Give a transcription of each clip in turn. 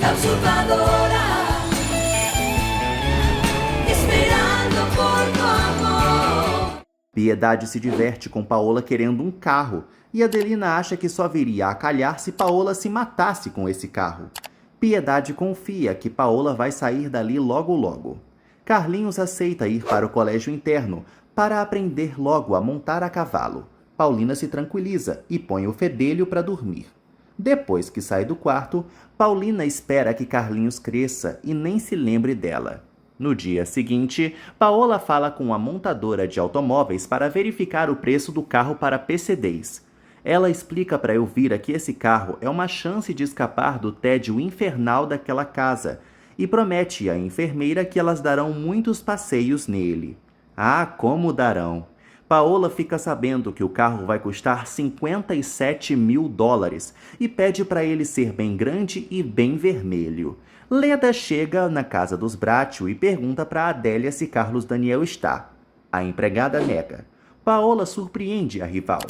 la usurpadora, esperando por tu amor. Piedade se diverte com Paola querendo um carro, e Adelina acha que só viria a calhar se Paola se matasse com esse carro. Piedade confia que Paola vai sair dali logo logo. Carlinhos aceita ir para o colégio interno para aprender logo a montar a cavalo. Paulina se tranquiliza e põe o fedelho para dormir. Depois que sai do quarto, Paulina espera que Carlinhos cresça e nem se lembre dela. No dia seguinte, Paola fala com a montadora de automóveis para verificar o preço do carro para PCDs. Ela explica para Elvira que esse carro é uma chance de escapar do tédio infernal daquela casa e promete à enfermeira que elas darão muitos passeios nele. Ah, como darão! Paola fica sabendo que o carro vai custar 57 mil dólares e pede para ele ser bem grande e bem vermelho. Leda chega na casa dos Bracho e pergunta para Adélia se Carlos Daniel está. A empregada nega. Paola surpreende a rival.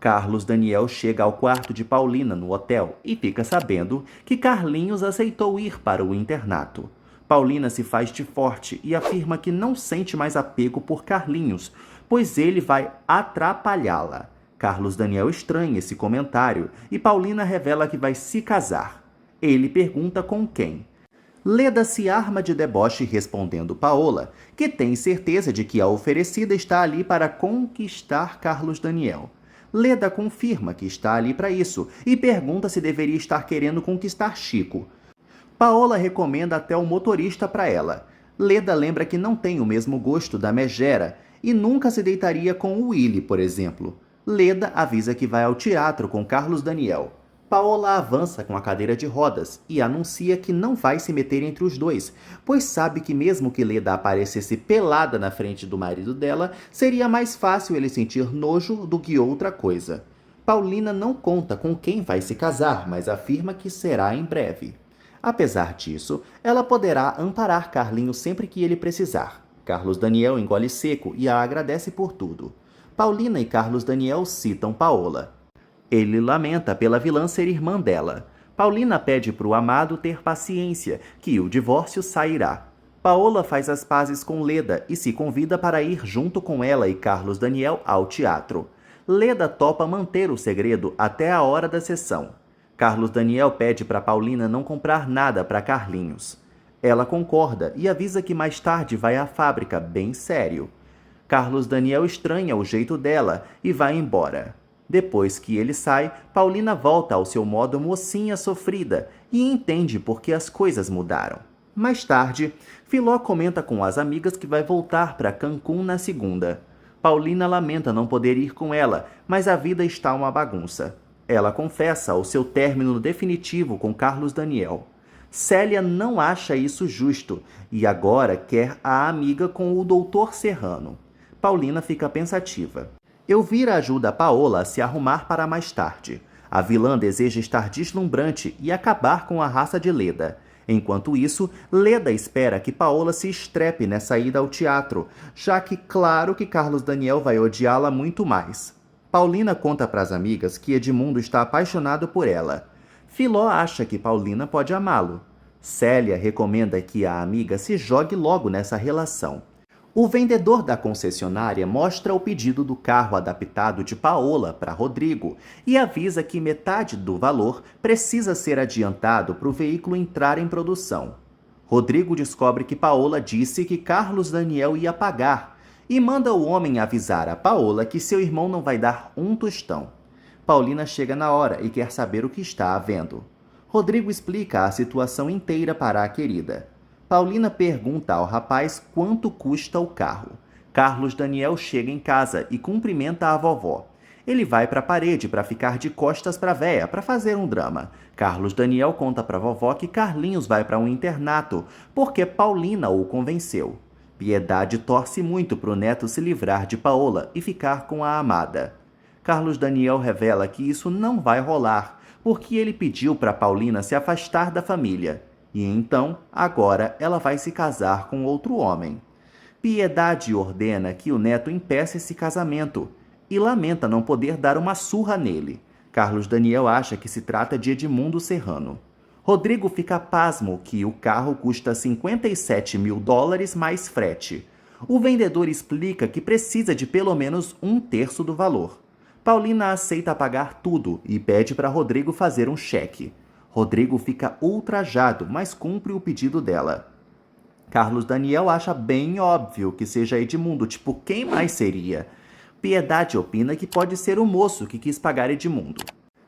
Carlos Daniel chega ao quarto de Paulina no hotel e fica sabendo que Carlinhos aceitou ir para o internato. Paulina se faz de forte e afirma que não sente mais apego por Carlinhos, pois ele vai atrapalhá-la. Carlos Daniel estranha esse comentário e Paulina revela que vai se casar. Ele pergunta com quem. Leda se arma de deboche respondendo Paola, que tem certeza de que a oferecida está ali para conquistar Carlos Daniel. Leda confirma que está ali para isso e pergunta se deveria estar querendo conquistar Chico. Paola recomenda até o motorista para ela. Leda lembra que não tem o mesmo gosto da megera e nunca se deitaria com o Willy, por exemplo. Leda avisa que vai ao teatro com Carlos Daniel. Paola avança com a cadeira de rodas e anuncia que não vai se meter entre os dois, pois sabe que mesmo que Leda aparecesse pelada na frente do marido dela, seria mais fácil ele sentir nojo do que outra coisa. Paulina não conta com quem vai se casar, mas afirma que será em breve. Apesar disso, ela poderá amparar Carlinhos sempre que ele precisar. Carlos Daniel engole seco e a agradece por tudo. Paulina e Carlos Daniel citam Paola. Ele lamenta pela vilã ser irmã dela. Paulina pede para o amado ter paciência, que o divórcio sairá. Paola faz as pazes com Leda e se convida para ir junto com ela e Carlos Daniel ao teatro. Leda topa manter o segredo até a hora da sessão. Carlos Daniel pede para Paulina não comprar nada para Carlinhos. Ela concorda e avisa que mais tarde vai à fábrica, bem sério. Carlos Daniel estranha o jeito dela e vai embora. Depois que ele sai, Paulina volta ao seu modo mocinha sofrida e entende por que as coisas mudaram. Mais tarde, Filó comenta com as amigas que vai voltar para Cancún na segunda. Paulina lamenta não poder ir com ela, mas a vida está uma bagunça. Ela confessa o seu término definitivo com Carlos Daniel. Célia não acha isso justo e agora quer a amiga com o doutor Serrano. Paulina fica pensativa. Elvira ajuda Paola a se arrumar para mais tarde. A vilã deseja estar deslumbrante e acabar com a raça de Leda. Enquanto isso, Leda espera que Paola se estrepe nessa ida ao teatro, já que claro que Carlos Daniel vai odiá-la muito mais. Paulina conta para as amigas que Edmundo está apaixonado por ela. Filó acha que Paulina pode amá-lo. Célia recomenda que a amiga se jogue logo nessa relação. O vendedor da concessionária mostra o pedido do carro adaptado de Paola para Rodrigo e avisa que metade do valor precisa ser adiantado para o veículo entrar em produção. Rodrigo descobre que Paola disse que Carlos Daniel ia pagar e manda o homem avisar a Paola que seu irmão não vai dar um tostão. Paulina chega na hora e quer saber o que está havendo. Rodrigo explica a situação inteira para a querida. Paulina pergunta ao rapaz quanto custa o carro. Carlos Daniel chega em casa e cumprimenta a vovó. Ele vai para a parede para ficar de costas para a véia, para fazer um drama. Carlos Daniel conta para a vovó que Carlinhos vai para um internato, porque Paulina o convenceu. Piedade torce muito para o neto se livrar de Paola e ficar com a amada. Carlos Daniel revela que isso não vai rolar, porque ele pediu para Paulina se afastar da família. E então, agora, ela vai se casar com outro homem. Piedade ordena que o neto impeça esse casamento e lamenta não poder dar uma surra nele. Carlos Daniel acha que se trata de Edmundo Serrano. Rodrigo fica pasmo que o carro custa $57 mil mais frete. O vendedor explica que precisa de pelo menos 1/3 do valor. Paulina aceita pagar tudo e pede para Rodrigo fazer um cheque. Rodrigo fica ultrajado, mas cumpre o pedido dela. Carlos Daniel acha bem óbvio que seja Edmundo, tipo, quem mais seria? Piedade opina que pode ser o moço que quis pagar Edmundo.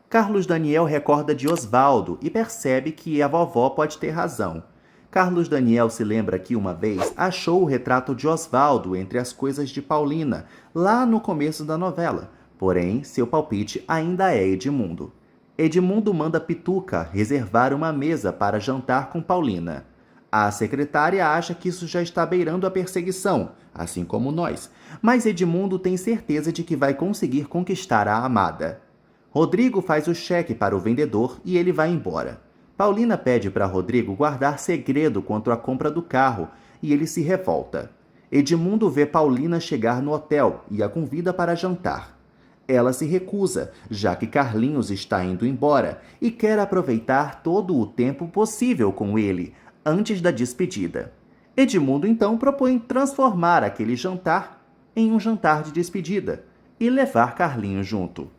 Carlos Daniel recorda de Osvaldo e percebe que a vovó pode ter razão. Carlos Daniel se lembra que uma vez achou o retrato de Osvaldo entre as coisas de Paulina, lá no começo da novela. Porém, seu palpite ainda é Edmundo. Edmundo manda Pituca reservar uma mesa para jantar com Paulina. A secretária acha que isso já está beirando a perseguição, assim como nós, mas Edmundo tem certeza de que vai conseguir conquistar a amada. Rodrigo faz o cheque para o vendedor e ele vai embora. Paulina pede para Rodrigo guardar segredo quanto à compra do carro e ele se revolta. Edmundo vê Paulina chegar no hotel e a convida para jantar. Ela se recusa, já que Carlinhos está indo embora e quer aproveitar todo o tempo possível com ele, antes da despedida. Edmundo então propõe transformar aquele jantar em um jantar de despedida e levar Carlinhos junto.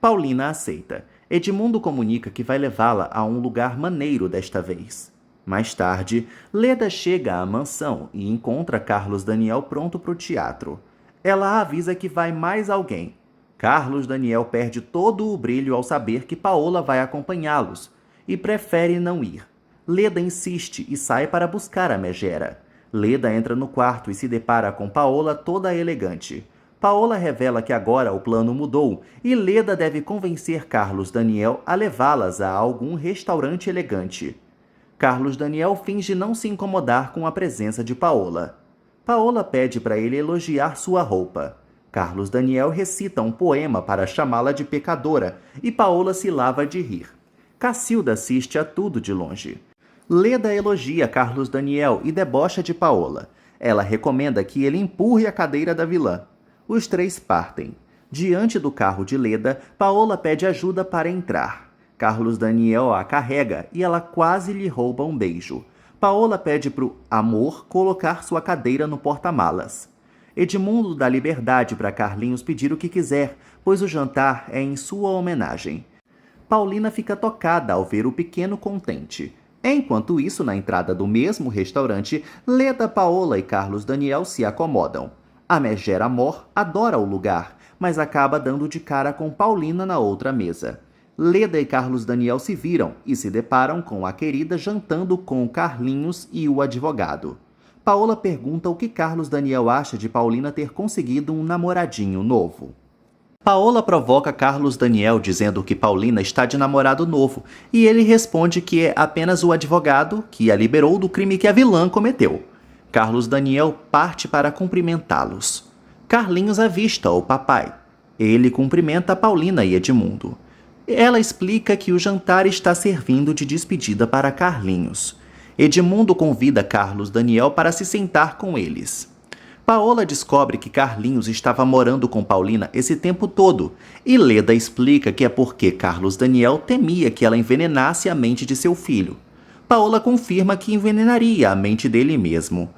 Paulina aceita. Edmundo comunica que vai levá-la a um lugar maneiro desta vez. Mais tarde, Leda chega à mansão e encontra Carlos Daniel pronto para o teatro. Ela avisa que vai mais alguém. Carlos Daniel perde todo o brilho ao saber que Paola vai acompanhá-los e prefere não ir. Leda insiste e sai para buscar a megera. Leda entra no quarto e se depara com Paola toda elegante. Paola revela que agora o plano mudou e Leda deve convencer Carlos Daniel a levá-las a algum restaurante elegante. Carlos Daniel finge não se incomodar com a presença de Paola. Paola pede para ele elogiar sua roupa. Carlos Daniel recita um poema para chamá-la de pecadora e Paola se lava de rir. Cacilda assiste a tudo de longe. Leda elogia Carlos Daniel e debocha de Paola. Ela recomenda que ele empurre a cadeira da vilã. Os três partem. Diante do carro de Leda, Paola pede ajuda para entrar. Carlos Daniel a carrega e ela quase lhe rouba um beijo. Paola pede pro amor colocar sua cadeira no porta-malas. Edmundo dá liberdade para Carlinhos pedir o que quiser, pois o jantar é em sua homenagem. Paulina fica tocada ao ver o pequeno contente. Enquanto isso, na entrada do mesmo restaurante, Leda, Paola e Carlos Daniel se acomodam. A megera Amor adora o lugar, mas acaba dando de cara com Paulina na outra mesa. Leda e Carlos Daniel se viram e se deparam com a querida jantando com Carlinhos e o advogado. Paola pergunta o que Carlos Daniel acha de Paulina ter conseguido um namoradinho novo. Paola provoca Carlos Daniel dizendo que Paulina está de namorado novo e ele responde que é apenas o advogado que a liberou do crime que a vilã cometeu. Carlos Daniel parte para cumprimentá-los. Carlinhos avista o papai. Ele cumprimenta Paulina e Edmundo. Ela explica que o jantar está servindo de despedida para Carlinhos. Edmundo convida Carlos Daniel para se sentar com eles. Paola descobre que Carlinhos estava morando com Paulina esse tempo todo e Leda explica que é porque Carlos Daniel temia que ela envenenasse a mente de seu filho. Paola confirma que envenenaria a mente dele mesmo.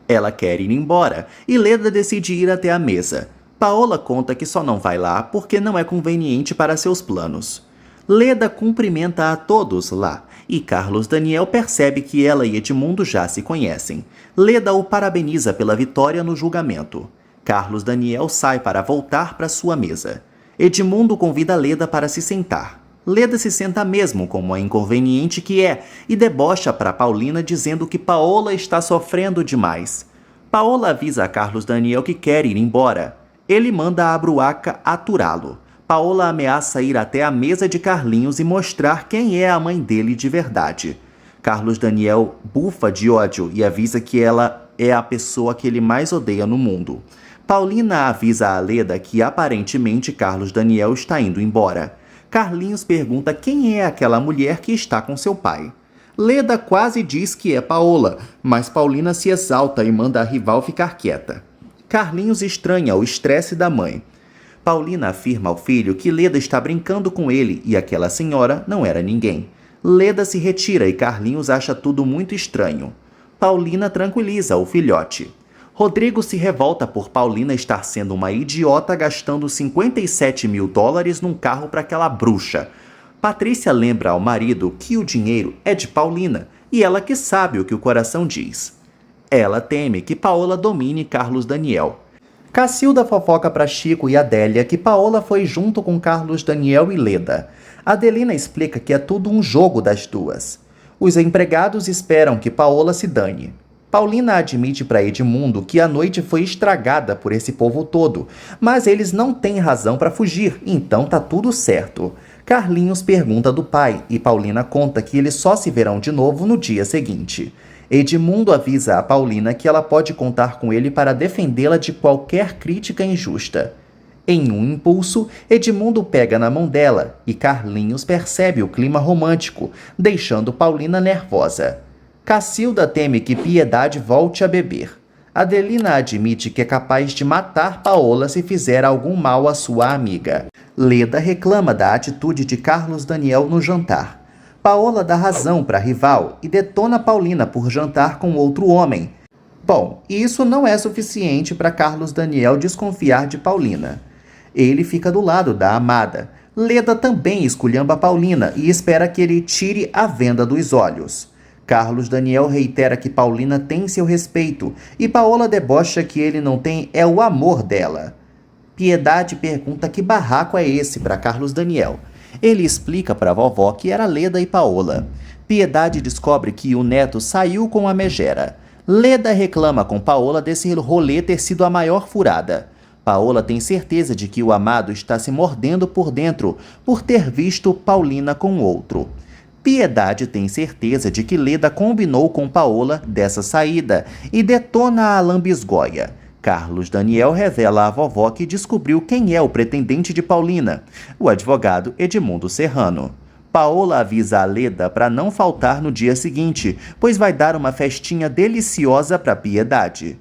Ela quer ir embora e Leda decide ir até a mesa. Paola conta que só não vai lá porque não é conveniente para seus planos. Leda cumprimenta a todos lá e Carlos Daniel percebe que ela e Edmundo já se conhecem. Leda o parabeniza pela vitória no julgamento. Carlos Daniel sai para voltar para sua mesa. Edmundo convida Leda para se sentar. Leda se senta mesmo como a inconveniente que é e debocha para Paulina dizendo que Paola está sofrendo demais. Paola avisa a Carlos Daniel que quer ir embora. Ele manda a Bruaca aturá-lo. Paola ameaça ir até a mesa de Carlinhos e mostrar quem é a mãe dele de verdade. Carlos Daniel bufa de ódio e avisa que ela é a pessoa que ele mais odeia no mundo. Paulina avisa a Leda que aparentemente Carlos Daniel está indo embora. Carlinhos pergunta quem é aquela mulher que está com seu pai. Leda quase diz que é Paola, mas Paulina se exalta e manda a rival ficar quieta. Carlinhos estranha o estresse da mãe. Paulina afirma ao filho que Leda está brincando com ele e aquela senhora não era ninguém. Leda se retira e Carlinhos acha tudo muito estranho. Paulina tranquiliza o filhote. Rodrigo se revolta por Paulina estar sendo uma idiota gastando 57 mil dólares num carro para aquela bruxa. Patrícia lembra ao marido que o dinheiro é de Paulina e ela que sabe o que o coração diz. Ela teme que Paola domine Carlos Daniel. Cacilda fofoca para Chico e Adélia que Paola foi junto com Carlos Daniel e Leda. Adelina explica que é tudo um jogo das duas. Os empregados esperam que Paola se dane. Paulina admite para Edmundo que a noite foi estragada por esse povo todo, mas eles não têm razão para fugir, então tá tudo certo. Carlinhos pergunta do pai e Paulina conta que eles só se verão de novo no dia seguinte. Edmundo avisa a Paulina que ela pode contar com ele para defendê-la de qualquer crítica injusta. Em um impulso, Edmundo pega na mão dela e Carlinhos percebe o clima romântico, deixando Paulina nervosa. Cacilda teme que Piedade volte a beber. Adelina admite que é capaz de matar Paola se fizer algum mal à sua amiga. Leda reclama da atitude de Carlos Daniel no jantar. Paola dá razão para a rival e detona Paulina por jantar com outro homem. Bom, isso não é suficiente para Carlos Daniel desconfiar de Paulina. Ele fica do lado da amada. Leda também esculhamba Paulina e espera que ele tire a venda dos olhos. Carlos Daniel reitera que Paulina tem seu respeito e Paola debocha que ele não tem é o amor dela. Piedade pergunta que barraco é esse para Carlos Daniel. Ele explica para a vovó que era Leda e Paola. Piedade descobre que o neto saiu com a megera. Leda reclama com Paola desse rolê ter sido a maior furada. Paola tem certeza de que o amado está se mordendo por dentro por ter visto Paulina com outro. Piedade tem certeza de que Leda combinou com Paola dessa saída e detona a lambisgoia. Carlos Daniel revela à vovó que descobriu quem é o pretendente de Paulina, o advogado Edmundo Serrano. Paola avisa a Leda para não faltar no dia seguinte, pois vai dar uma festinha deliciosa para Piedade.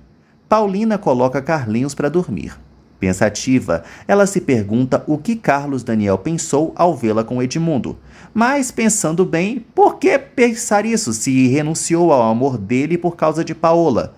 Paulina coloca Carlinhos para dormir. Pensativa, ela se pergunta o que Carlos Daniel pensou ao vê-la com Edmundo. Mas, pensando bem, por que pensar isso se renunciou ao amor dele por causa de Paola?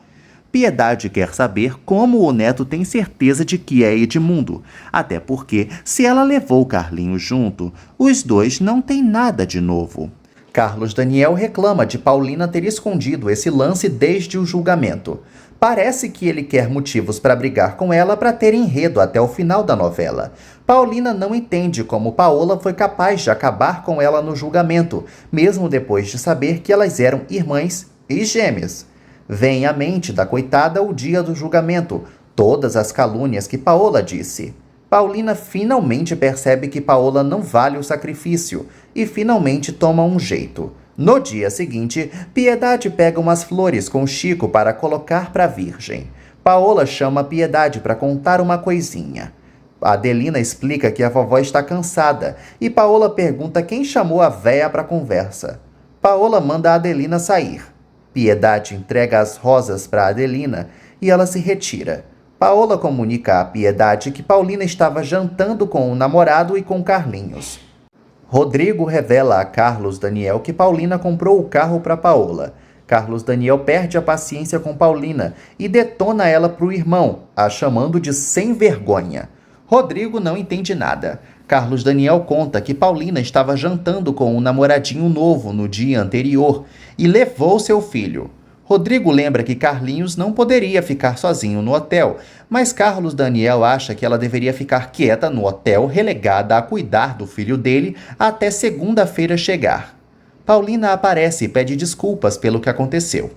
Piedade quer saber como o neto tem certeza de que é Edmundo, até porque, se ela levou Carlinhos junto, os dois não têm nada de novo. Carlos Daniel reclama de Paulina ter escondido esse lance desde o julgamento. Parece que ele quer motivos para brigar com ela para ter enredo até o final da novela. Paulina não entende como Paola foi capaz de acabar com ela no julgamento, mesmo depois de saber que elas eram irmãs e gêmeas. Vem à mente da coitada o dia do julgamento, todas as calúnias que Paola disse. Paulina finalmente percebe que Paola não vale o sacrifício e finalmente toma um jeito. No dia seguinte, Piedade pega umas flores com Chico para colocar para a Virgem. Paola chama Piedade para contar uma coisinha. Adelina explica que a vovó está cansada e Paola pergunta quem chamou a véia para a conversa. Paola manda a Adelina sair. Piedade entrega as rosas para Adelina e ela se retira. Paola comunica a Piedade que Paulina estava jantando com o namorado e com Carlinhos. Rodrigo revela a Carlos Daniel que Paulina comprou o carro para Paola. Carlos Daniel perde a paciência com Paulina e detona ela para o irmão, a chamando de sem vergonha. Rodrigo não entende nada. Carlos Daniel conta que Paulina estava jantando com um namoradinho novo no dia anterior e levou seu filho. Rodrigo lembra que Carlinhos não poderia ficar sozinho no hotel, mas Carlos Daniel acha que ela deveria ficar quieta no hotel, relegada a cuidar do filho dele até segunda-feira chegar. Paulina aparece e pede desculpas pelo que aconteceu.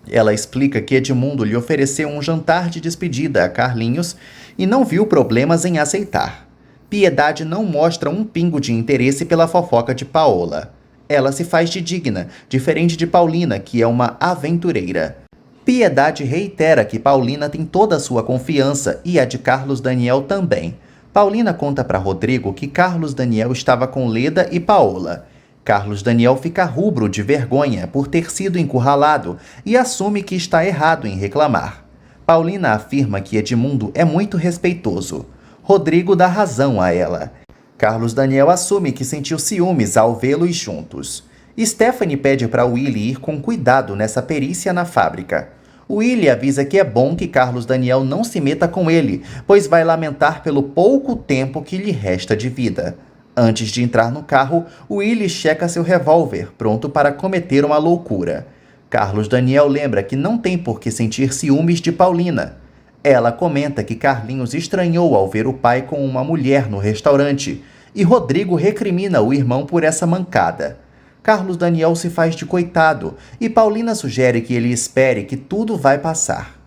Ela explica que Edmundo lhe ofereceu um jantar de despedida a Carlinhos e não viu problemas em aceitar. Piedade não mostra um pingo de interesse pela fofoca de Paola. Ela se faz de digna, diferente de Paulina, que é uma aventureira. Piedade reitera que Paulina tem toda a sua confiança e a de Carlos Daniel também. Paulina conta para Rodrigo que Carlos Daniel estava com Leda e Paola. Carlos Daniel fica rubro de vergonha por ter sido encurralado e assume que está errado em reclamar. Paulina afirma que Edmundo é muito respeitoso. Rodrigo dá razão a ela. Carlos Daniel assume que sentiu ciúmes ao vê-los juntos. Stephanie pede para Willie ir com cuidado nessa perícia na fábrica. Willie avisa que é bom que Carlos Daniel não se meta com ele, pois vai lamentar pelo pouco tempo que lhe resta de vida. Antes de entrar no carro, Willie checa seu revólver, pronto para cometer uma loucura. Carlos Daniel lembra que não tem por que sentir ciúmes de Paulina. Ela comenta que Carlinhos estranhou ao ver o pai com uma mulher no restaurante, e Rodrigo recrimina o irmão por essa mancada. Carlos Daniel se faz de coitado e Paulina sugere que ele espere que tudo vai passar.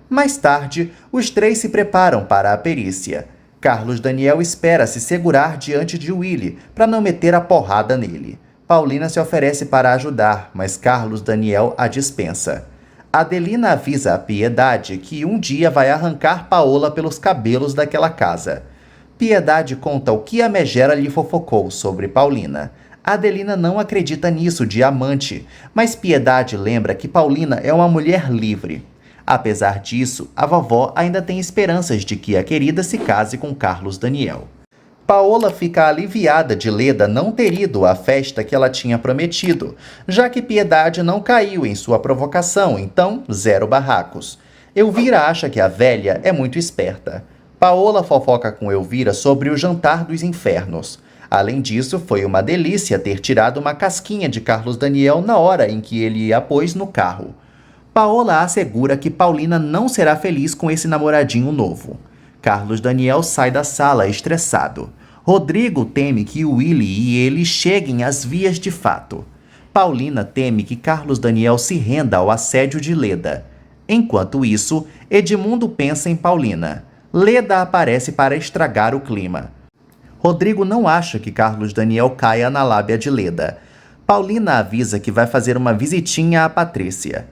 Mais tarde, os três se preparam para a perícia. Carlos Daniel espera se segurar diante de Willie para não meter a porrada nele. Paulina se oferece para ajudar, mas Carlos Daniel a dispensa. Adelina avisa a Piedade que um dia vai arrancar Paola pelos cabelos daquela casa. Piedade conta o que a megera lhe fofocou sobre Paulina. Adelina não acredita nisso de amante, mas Piedade lembra que Paulina é uma mulher livre. Apesar disso, a vovó ainda tem esperanças de que a querida se case com Carlos Daniel. Paola fica aliviada de Leda não ter ido à festa que ela tinha prometido, já que Piedade não caiu em sua provocação, então zero barracos. Elvira acha que a velha é muito esperta. Paola fofoca com Elvira sobre o jantar dos infernos. Além disso, foi uma delícia ter tirado uma casquinha de Carlos Daniel na hora em que ele a pôs no carro. Paola assegura que Paulina não será feliz com esse namoradinho novo. Carlos Daniel sai da sala estressado. Rodrigo teme que Willie e ele cheguem às vias de fato. Paulina teme que Carlos Daniel se renda ao assédio de Leda. Enquanto isso, Edmundo pensa em Paulina. Leda aparece para estragar o clima. Rodrigo não acha que Carlos Daniel caia na lábia de Leda. Paulina avisa que vai fazer uma visitinha à Patrícia.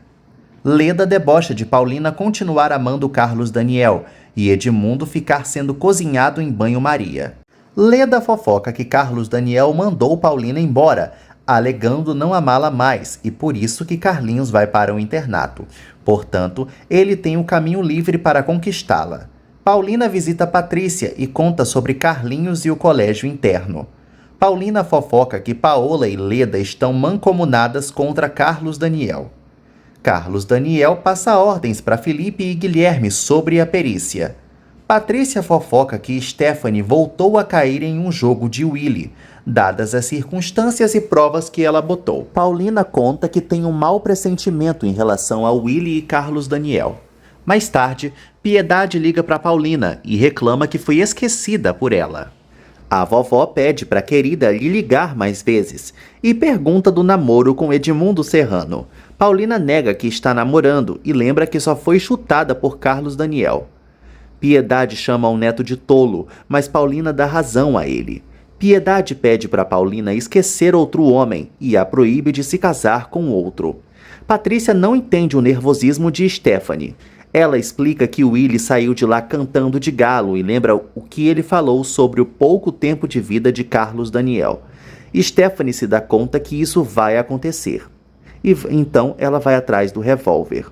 Leda debocha de Paulina continuar amando Carlos Daniel e Edmundo ficar sendo cozinhado em banho-maria. Leda fofoca que Carlos Daniel mandou Paulina embora, alegando não amá-la mais e por isso que Carlinhos vai para o internato. Portanto, ele tem o caminho livre para conquistá-la. Paulina visita Patrícia e conta sobre Carlinhos e o colégio interno. Paulina fofoca que Paola e Leda estão mancomunadas contra Carlos Daniel. Carlos Daniel passa ordens para Felipe e Guilherme sobre a perícia. Patrícia fofoca que Stephanie voltou a cair em um jogo de Willie, dadas as circunstâncias e provas que ela botou. Paulina conta que tem um mau pressentimento em relação a Willie e Carlos Daniel. Mais tarde, Piedade liga para Paulina e reclama que foi esquecida por ela. A vovó pede para a querida lhe ligar mais vezes e pergunta do namoro com Edmundo Serrano. Paulina nega que está namorando e lembra que só foi chutada por Carlos Daniel. Piedade chama o neto de tolo, mas Paulina dá razão a ele. Piedade pede para Paulina esquecer outro homem e a proíbe de se casar com outro. Patrícia não entende o nervosismo de Stephanie. Ela explica que Willie saiu de lá cantando de galo e lembra o que ele falou sobre o pouco tempo de vida de Carlos Daniel. Stephanie se dá conta que isso vai acontecer. E então ela vai atrás do revólver.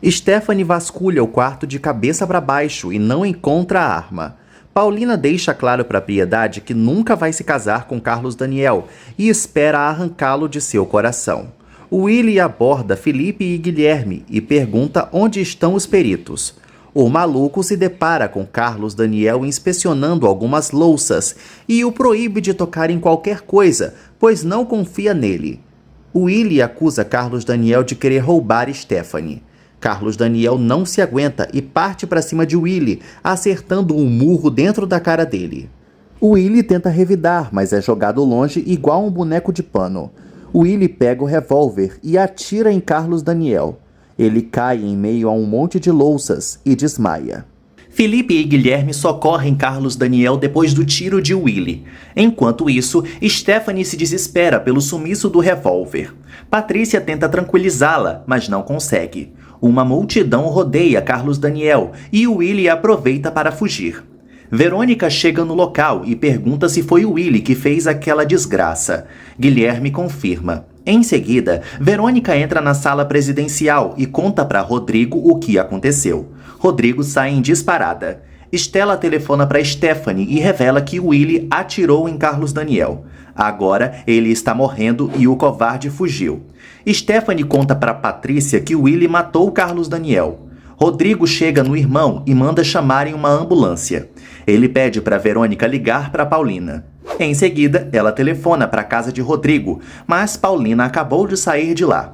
Stephanie vasculha o quarto de cabeça para baixo e não encontra a arma. Paulina deixa claro para Piedade que nunca vai se casar com Carlos Daniel e espera arrancá-lo de seu coração. Willie aborda Felipe e Guilherme e pergunta onde estão os peritos. O maluco se depara com Carlos Daniel inspecionando algumas louças e o proíbe de tocar em qualquer coisa, pois não confia nele. Willie acusa Carlos Daniel de querer roubar Stephanie. Carlos Daniel não se aguenta e parte para cima de Willie, acertando um murro dentro da cara dele. Willie tenta revidar, mas é jogado longe igual um boneco de pano. Willie pega o revólver e atira em Carlos Daniel. Ele cai em meio a um monte de louças e desmaia. Felipe e Guilherme socorrem Carlos Daniel depois do tiro de Willie. Enquanto isso, Stephanie se desespera pelo sumiço do revólver. Patrícia tenta tranquilizá-la, mas não consegue. Uma multidão rodeia Carlos Daniel e Willie aproveita para fugir. Verônica chega no local e pergunta se foi o Willie que fez aquela desgraça. Guilherme confirma. Em seguida, Verônica entra na sala presidencial e conta para Rodrigo o que aconteceu. Rodrigo sai em disparada. Stella telefona para Stephanie e revela que Willie atirou em Carlos Daniel. Agora ele está morrendo e o covarde fugiu. Stephanie conta para Patrícia que Willie matou Carlos Daniel. Rodrigo chega no irmão e manda chamarem uma ambulância. Ele pede para Verônica ligar para Paulina. Em seguida, ela telefona para a casa de Rodrigo, mas Paulina acabou de sair de lá.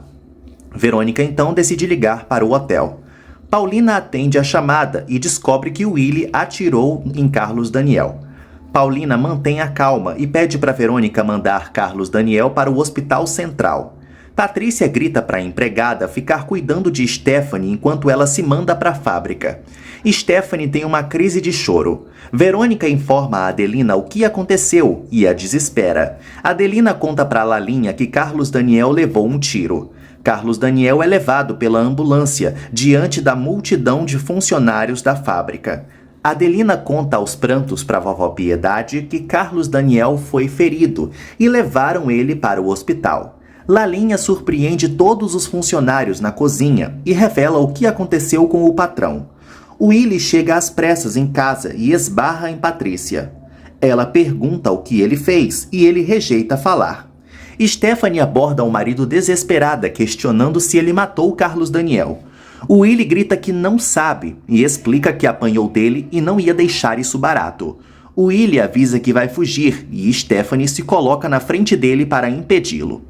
Verônica então decide ligar para o hotel. Paulina atende a chamada e descobre que Willie atirou em Carlos Daniel. Paulina mantém a calma e pede para Verônica mandar Carlos Daniel para o Hospital Central. Patrícia grita para a empregada ficar cuidando de Stephanie enquanto ela se manda para a fábrica. Stephanie tem uma crise de choro. Verônica informa a Adelina o que aconteceu e a desespera. Adelina conta para Lalinha que Carlos Daniel levou um tiro. Carlos Daniel é levado pela ambulância diante da multidão de funcionários da fábrica. Adelina conta aos prantos para a vovó Piedade que Carlos Daniel foi ferido e levaram ele para o hospital. Lalinha surpreende todos os funcionários na cozinha e revela o que aconteceu com o patrão. Willie chega às pressas em casa e esbarra em Patrícia. Ela pergunta o que ele fez e ele rejeita falar. Stephanie aborda o marido desesperada, questionando se ele matou Carlos Daniel. Willie grita que não sabe e explica que apanhou dele e não ia deixar isso barato. Willie avisa que vai fugir e Stephanie se coloca na frente dele para impedi-lo.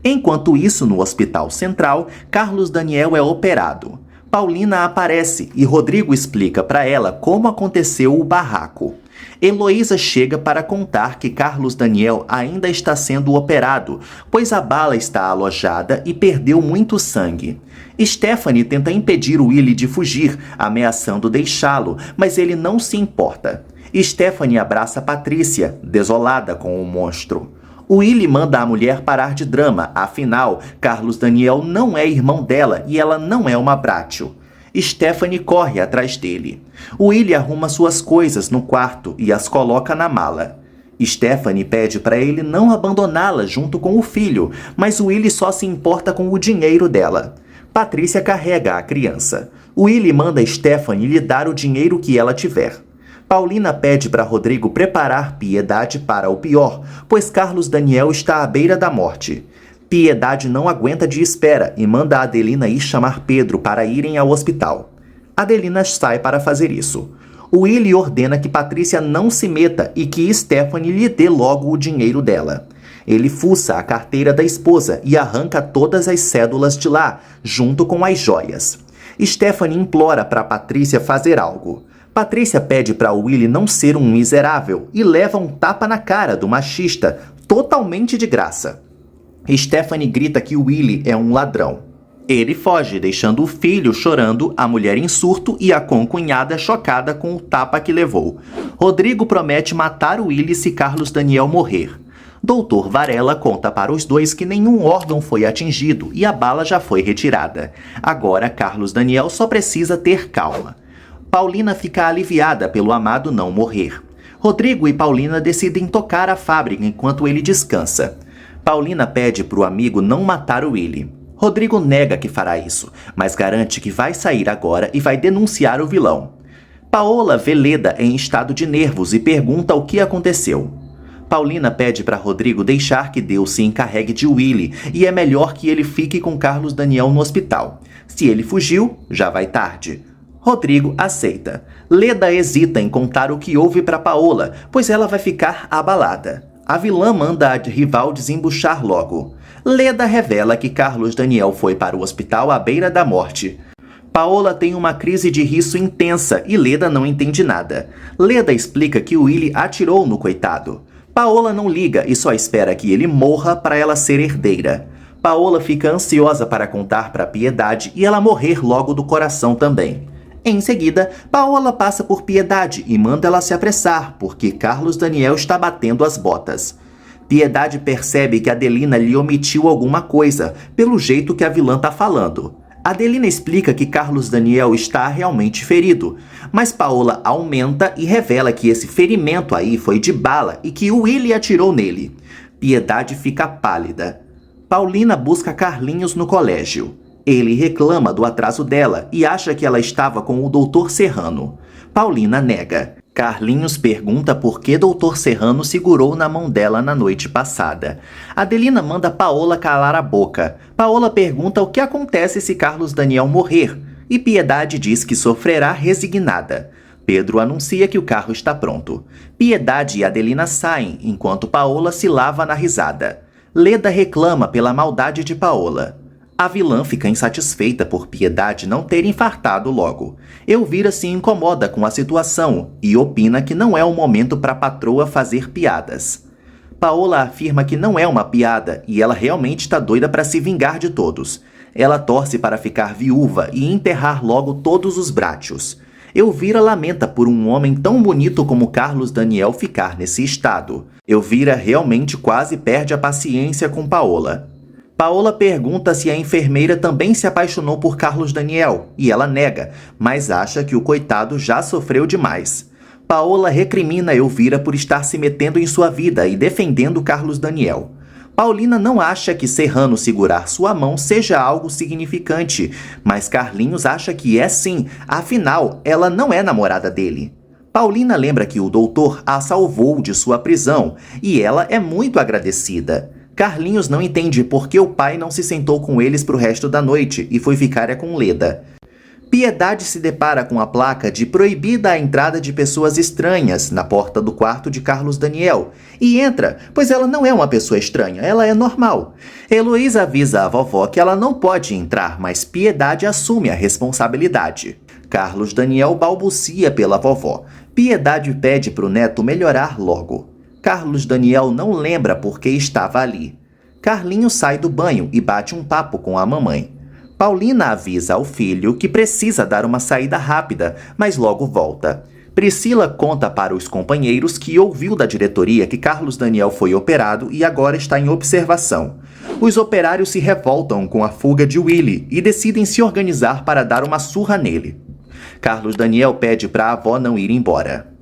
Enquanto isso, no Hospital Central, Carlos Daniel é operado. Paulina aparece e Rodrigo explica para ela como aconteceu o barraco. Heloísa chega para contar que Carlos Daniel ainda está sendo operado, pois a bala está alojada e perdeu muito sangue. Stephanie tenta impedir Willie de fugir, ameaçando deixá-lo, mas ele não se importa. Stephanie abraça Patrícia, desolada com o monstro. Willie manda a mulher parar de drama, afinal, Carlos Daniel não é irmão dela e ela não é uma brátil. Stephanie corre atrás dele. Willie arruma suas coisas no quarto e as coloca na mala. Stephanie pede para ele não abandoná-la junto com o filho, mas Willie só se importa com o dinheiro dela. Patrícia carrega a criança. Willie manda Stephanie lhe dar o dinheiro que ela tiver. Paulina pede para Rodrigo preparar Piedade para o pior, pois Carlos Daniel está à beira da morte. Piedade não aguenta de espera e manda Adelina ir chamar Pedro para irem ao hospital. Adelina sai para fazer isso. Willie ordena que Patrícia não se meta e que Stephanie lhe dê logo o dinheiro dela. Ele fuça a carteira da esposa e arranca todas as cédulas de lá, junto com as joias. Stephanie implora para Patrícia fazer algo. Patrícia pede para Willie não ser um miserável e leva um tapa na cara do machista, totalmente de graça. Stephanie grita que Willie é um ladrão. Ele foge, deixando o filho chorando, a mulher em surto e a concunhada chocada com o tapa que levou. Rodrigo promete matar Willie se Carlos Daniel morrer. Doutor Varela conta para os dois que nenhum órgão foi atingido e a bala já foi retirada. Agora Carlos Daniel só precisa ter calma. Paulina fica aliviada pelo amado não morrer. Rodrigo e Paulina decidem tocar a fábrica enquanto ele descansa. Paulina pede para o amigo não matar o Willie. Rodrigo nega que fará isso, mas garante que vai sair agora e vai denunciar o vilão. Paola vê Leda em estado de nervos e pergunta o que aconteceu. Paulina pede para Rodrigo deixar que Deus se encarregue de Willie e é melhor que ele fique com Carlos Daniel no hospital. Se ele fugiu, já vai tarde. Rodrigo aceita. Leda hesita em contar o que houve para Paola, pois ela vai ficar abalada. A vilã manda a rival desembuchar logo. Leda revela que Carlos Daniel foi para o hospital à beira da morte. Paola tem uma crise de riso intensa e Leda não entende nada. Leda explica que Willie atirou no coitado. Paola não liga e só espera que ele morra para ela ser herdeira. Paola fica ansiosa para contar para Piedade e ela morrer logo do coração também. Em seguida, Paola passa por Piedade e manda ela se apressar, porque Carlos Daniel está batendo as botas. Piedade percebe que Adelina lhe omitiu alguma coisa, pelo jeito que a vilã tá falando. Adelina explica que Carlos Daniel está realmente ferido, mas Paola aumenta e revela que esse ferimento aí foi de bala e que o Willie atirou nele. Piedade fica pálida. Paulina busca Carlinhos no colégio. Ele reclama do atraso dela e acha que ela estava com o Dr. Serrano. Paulina nega. Carlinhos pergunta por que Dr. Serrano segurou na mão dela na noite passada. Adelina manda Paola calar a boca. Paola pergunta o que acontece se Carlos Daniel morrer, e Piedade diz que sofrerá resignada. Pedro anuncia que o carro está pronto. Piedade e Adelina saem, enquanto Paola se lava na risada. Leda reclama pela maldade de Paola. A vilã fica insatisfeita por Piedade não ter infartado logo. Elvira se incomoda com a situação e opina que não é o momento para a patroa fazer piadas. Paola afirma que não é uma piada e ela realmente está doida para se vingar de todos. Ela torce para ficar viúva e enterrar logo todos os Brátios. Elvira lamenta por um homem tão bonito como Carlos Daniel ficar nesse estado. Elvira realmente quase perde a paciência com Paola. Paola pergunta se a enfermeira também se apaixonou por Carlos Daniel, e ela nega, mas acha que o coitado já sofreu demais. Paola recrimina Elvira por estar se metendo em sua vida e defendendo Carlos Daniel. Paulina não acha que Serrano segurar sua mão seja algo significante, mas Carlinhos acha que é sim, afinal, ela não é namorada dele. Paulina lembra que o doutor a salvou de sua prisão, e ela é muito agradecida. Carlinhos não entende por que o pai não se sentou com eles pro resto da noite e foi ficar com Leda. Piedade se depara com a placa de proibida a entrada de pessoas estranhas na porta do quarto de Carlos Daniel e entra, pois ela não é uma pessoa estranha, ela é normal. Heloísa avisa a vovó que ela não pode entrar, mas Piedade assume a responsabilidade. Carlos Daniel balbucia pela vovó. Piedade pede pro neto melhorar logo. Carlos Daniel não lembra por que estava ali. Carlinhos sai do banho e bate um papo com a mamãe. Paulina avisa ao filho que precisa dar uma saída rápida, mas logo volta. Priscila conta para os companheiros que ouviu da diretoria que Carlos Daniel foi operado e agora está em observação. Os operários se revoltam com a fuga de Willy e decidem se organizar para dar uma surra nele. Carlos Daniel pede para a avó não ir embora.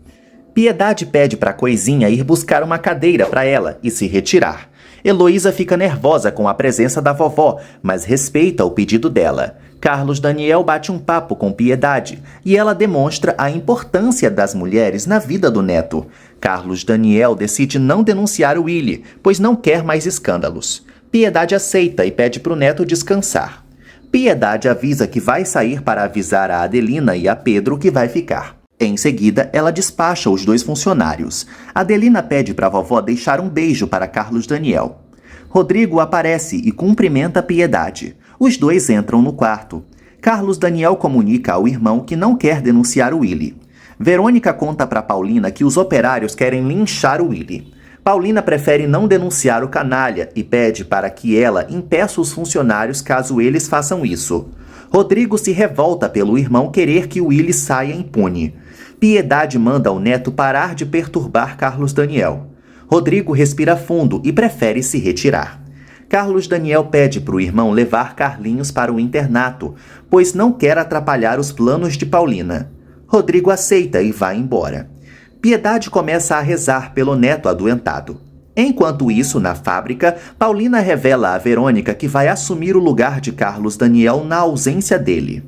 Piedade pede para Coisinha ir buscar uma cadeira para ela e se retirar. Heloísa fica nervosa com a presença da vovó, mas respeita o pedido dela. Carlos Daniel bate um papo com Piedade e ela demonstra a importância das mulheres na vida do neto. Carlos Daniel decide não denunciar o Willy, pois não quer mais escândalos. Piedade aceita e pede para o neto descansar. Piedade avisa que vai sair para avisar a Adelina e a Pedro que vai ficar. Em seguida, ela despacha os dois funcionários. Adelina pede para a vovó deixar um beijo para Carlos Daniel. Rodrigo aparece e cumprimenta Piedade. Os dois entram no quarto. Carlos Daniel comunica ao irmão que não quer denunciar o Willy. Verônica conta para Paulina que os operários querem linchar o Willy. Paulina prefere não denunciar o canalha e pede para que ela impeça os funcionários caso eles façam isso. Rodrigo se revolta pelo irmão querer que o Willy saia impune. Piedade manda o neto parar de perturbar Carlos Daniel. Rodrigo respira fundo e prefere se retirar. Carlos Daniel pede para o irmão levar Carlinhos para o internato, pois não quer atrapalhar os planos de Paulina. Rodrigo aceita e vai embora. Piedade começa a rezar pelo neto adoentado. Enquanto isso, na fábrica, Paulina revela a Verônica que vai assumir o lugar de Carlos Daniel na ausência dele.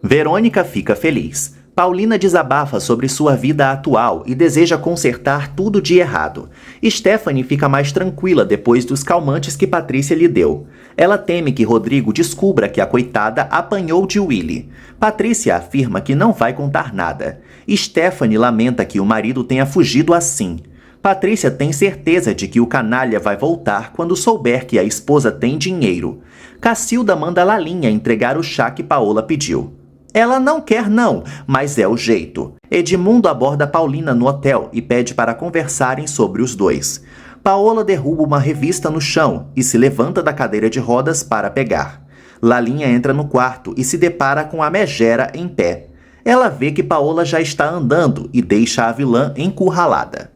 Verônica fica feliz. Paulina desabafa sobre sua vida atual e deseja consertar tudo de errado. Stephanie fica mais tranquila depois dos calmantes que Patrícia lhe deu. Ela teme que Rodrigo descubra que a coitada apanhou de Willy. Patrícia afirma que não vai contar nada. Stephanie lamenta que o marido tenha fugido assim. Patrícia tem certeza de que o canalha vai voltar quando souber que a esposa tem dinheiro. Cacilda manda Lalinha entregar o chá que Paola pediu. Ela não quer não, mas é o jeito. Edmundo aborda Paulina no hotel e pede para conversarem sobre os dois. Paola derruba uma revista no chão e se levanta da cadeira de rodas para pegar. Lalinha entra no quarto e se depara com a megera em pé. Ela vê que Paola já está andando e deixa a vilã encurralada.